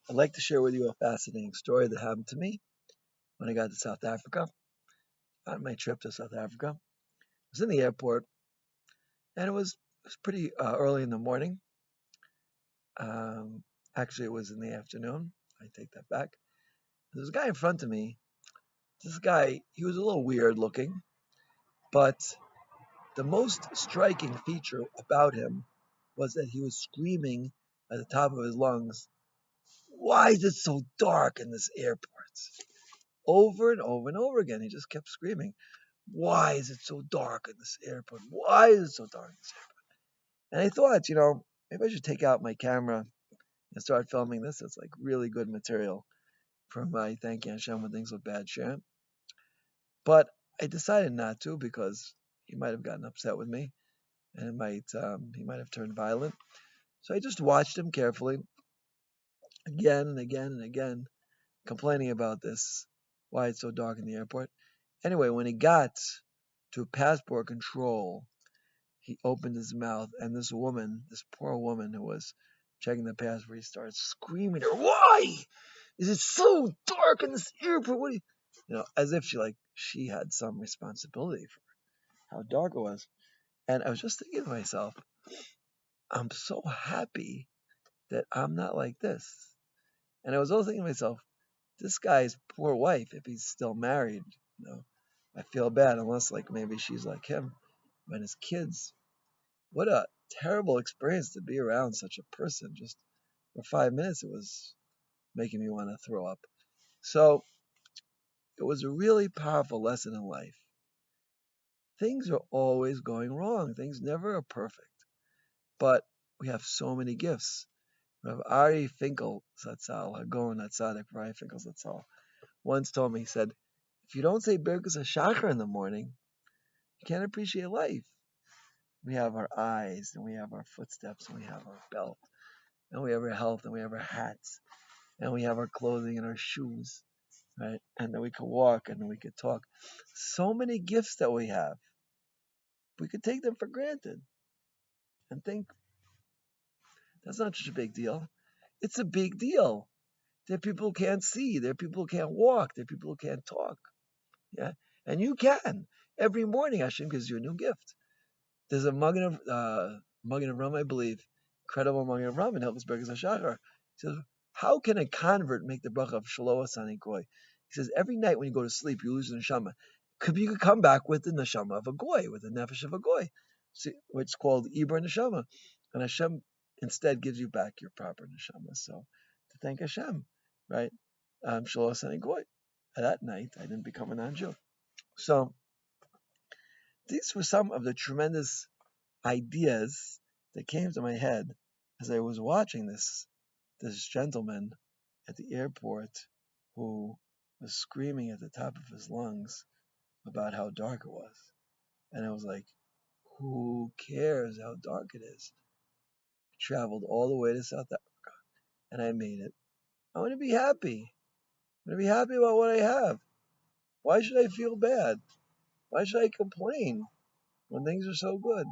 I'd like to share with you a fascinating story that happened to me when I got to South Africa on my trip to South Africa. I was in the airport and it was pretty early in the morning. Um, Actually, it was in the afternoon. I take that back. There was a guy in front of me. This guy, he was a little weird looking, but the most striking feature about him was that he was screaming at the top of his lungs, "Why is it so dark in this airport?" Over and over and over again. He just kept screaming, "Why is it so dark in this airport? Why is it so dark in this airport?" And I thought, maybe I should take out my camera and start filming this. It's like really good material for my Thank You Hashem when things look bad share. But I decided not to because he might have gotten upset with me and he might have turned violent. So I just watched him carefully again and again and again, complaining about this, why it's so dark in the airport. Anyway, when he got to passport control, he opened his mouth, and this woman, this poor woman who was checking the passport, he started screaming at her, "Why is it so dark in this airport? What do as if she had some responsibility for how dark it was." And I was just thinking to myself, I'm so happy that I'm not like this. And I was also thinking to myself, this guy's poor wife, if he's still married, you know, I feel bad unless maybe she's like him, and his kids. What a terrible experience to be around such a person. Just for 5 minutes, it was making me want to throw up. So it was a really powerful lesson in life. Things are always going wrong. Things never are perfect. But we have so many gifts. Rav Ari Finkel Zatzal, Hagon Hatzadik, Ari Finkel Zatzal, once told me, he said, if you don't say Birkus HaShachar in the morning, you can't appreciate life. We have our eyes, and we have our footsteps, and we have our belt, and we have our health, and we have our hats, and we have our clothing and our shoes, right? And then we can walk, and then we can talk. So many gifts that we have. We could take them for granted and think that's not such a big deal. It's a big deal. There are people who can't see. There are people who can't walk. There are people who can't talk. Yeah, and you can. Every morning, Hashem gives you a new gift. There's a Magen of Ram, I believe, incredible Magen of Ram in Hilchos Birkus HaShachar. He says, how can a convert make the bracha of Shalom Asani Goy? He says, every night when you go to sleep, you lose the neshama. You could come back with the neshama of a goy, with the nefesh of a goy, which is called Ibra neshama. And Hashem instead gives you back your proper neshama. So to thank Hashem, right? Shalom Asani Goy. That night, I didn't become a non-Jew. So these were some of the tremendous ideas that came to my head as I was watching this gentleman at the airport who was screaming at the top of his lungs about how dark it was. And I was like, who cares how dark it is? I traveled all the way to South Africa and I made it. I want to be happy. I want to be happy about what I have. Why should I feel bad? Why should I complain when things are so good?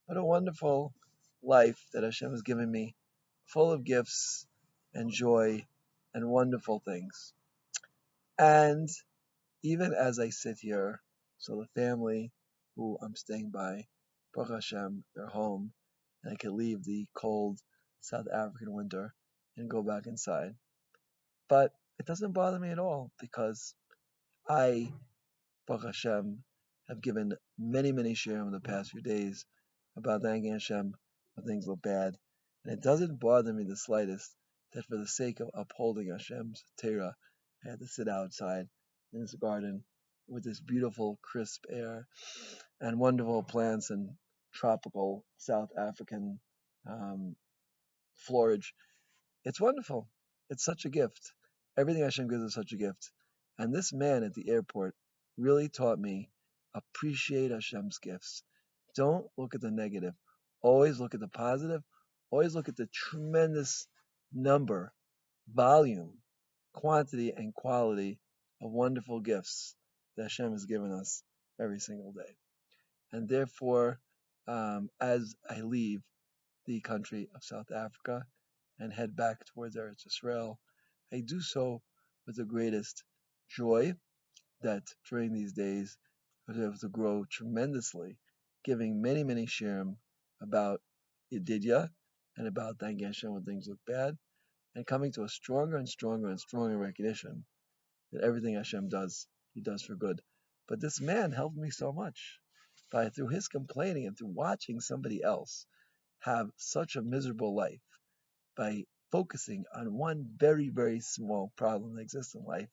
What a wonderful life that Hashem has given me, full of gifts and joy and wonderful things. And even as I sit here, so the family who I'm staying by, Baruch Hashem, they're home, and I can leave the cold South African winter and go back inside. But it doesn't bother me at all because I, Baruch Hashem, have given many, many shiurim in the past few days about thanking Hashem when things look bad. And it doesn't bother me the slightest that for the sake of upholding Hashem's Torah, I had to sit outside in this garden with this beautiful, crisp air and wonderful plants and tropical South African florage. It's wonderful. It's such a gift. Everything Hashem gives is such a gift. And this man at the airport really taught me appreciate Hashem's gifts. Don't look at the negative. Always look at the positive. Always look at the tremendous number, volume, quantity, and quality of wonderful gifts that Hashem has given us every single day. And therefore, as I leave the country of South Africa, and head back towards Eretz Israel, I do so with the greatest joy that during these days I was able to grow tremendously, giving many, many shirim about Yedidya and about thanking Hashem when things look bad, and coming to a stronger and stronger and stronger recognition that everything Hashem does, He does for good. But this man helped me so much by through his complaining and through watching somebody else have such a miserable life by focusing on one very, very small problem that exists in life.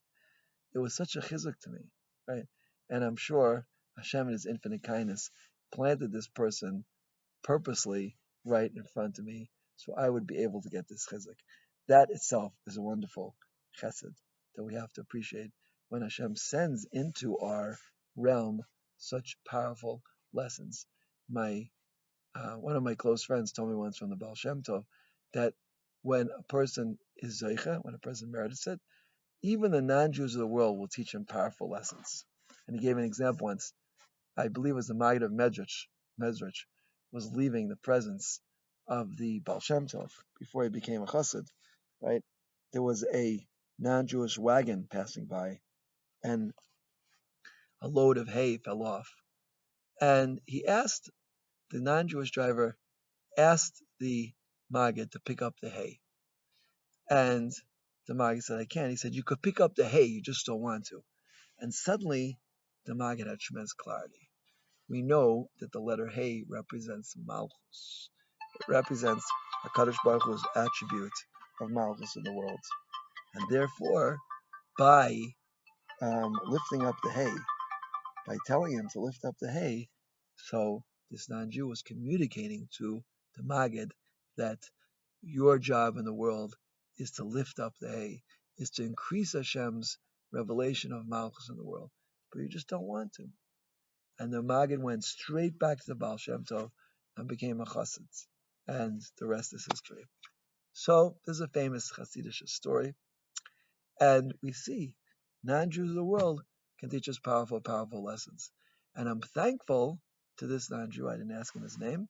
It was such a chizuk to me, right? And I'm sure Hashem in His infinite kindness planted this person purposely right in front of me so I would be able to get this chizuk. That itself is a wonderful chesed that we have to appreciate when Hashem sends into our realm such powerful lessons. My One of my close friends told me once from the Baal Shem Tov that when a person is zeicha, when a person merits it, even the non-Jews of the world will teach him powerful lessons. And he gave an example once. I believe it was the Maggid of Mezrich was leaving the presence of the Baal Shem Tov before he became a chassid, right? There was a non-Jewish wagon passing by, and a load of hay fell off. And the non-Jewish driver asked the Maggid to pick up the hay. And the Maggid said, I can't. He said, you could pick up the hay, you just don't want to. And suddenly, the Maggid had tremendous clarity. We know that the letter Hey represents Malchus. It represents HaKadosh Baruch Hu's attribute of Malchus in the world. And therefore, by lifting up the hay, by telling him to lift up the hay, so this non-Jew was communicating to the Maggid that your job in the world is to lift up the hay, is to increase Hashem's revelation of Malchus in the world. But you just don't want to. And the Maggid went straight back to the Baal Shem Tov and became a chassid. And the rest is history. So there's a famous Hasidic story. And we see non-Jews of the world can teach us powerful, powerful lessons. And I'm thankful to this non-Jew. I didn't ask him his name,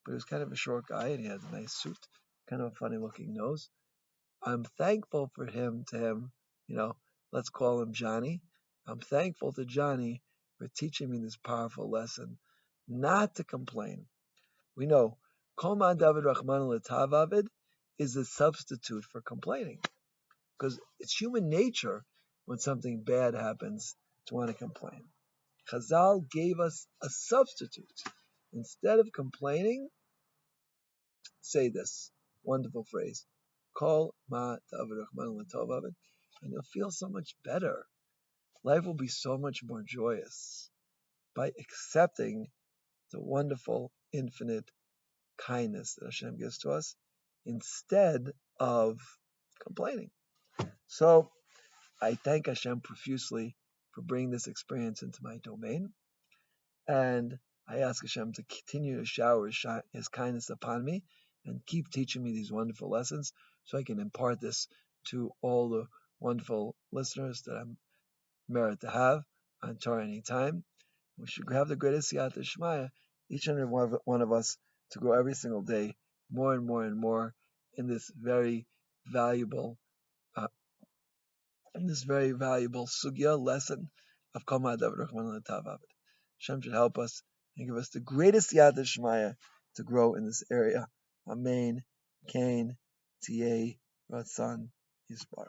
but he was kind of a short guy and he had a nice suit, kind of a funny looking nose. I'm thankful for him, let's call him Johnny. I'm thankful to Johnny for teaching me this powerful lesson, not to complain. We know, Kol Man David Rahman L'Tavavid is a substitute for complaining. Because it's human nature when something bad happens to want to complain. Chazal gave us a substitute. Instead of complaining, say this wonderful phrase, Kol Ma David Rahman L'Tavavid, and you'll feel so much better. Life will be so much more joyous by accepting the wonderful, infinite kindness that Hashem gives to us instead of complaining. So I thank Hashem profusely for bringing this experience into my domain, and I ask Hashem to continue to shower His kindness upon me and keep teaching me these wonderful lessons so I can impart this to all the wonderful listeners that I'm merit to have on Torah Anytime. We should have the greatest Siyata Shmaya, each and every one of us, to grow every single day more and more and more in this very valuable sugya lesson of Kol Ma David Rahman L'Tavavid. Hashem should help us and give us the greatest Siyata Shmaya to grow in this area. Amen. Kain. T.A. Ratzon. Yisbarach.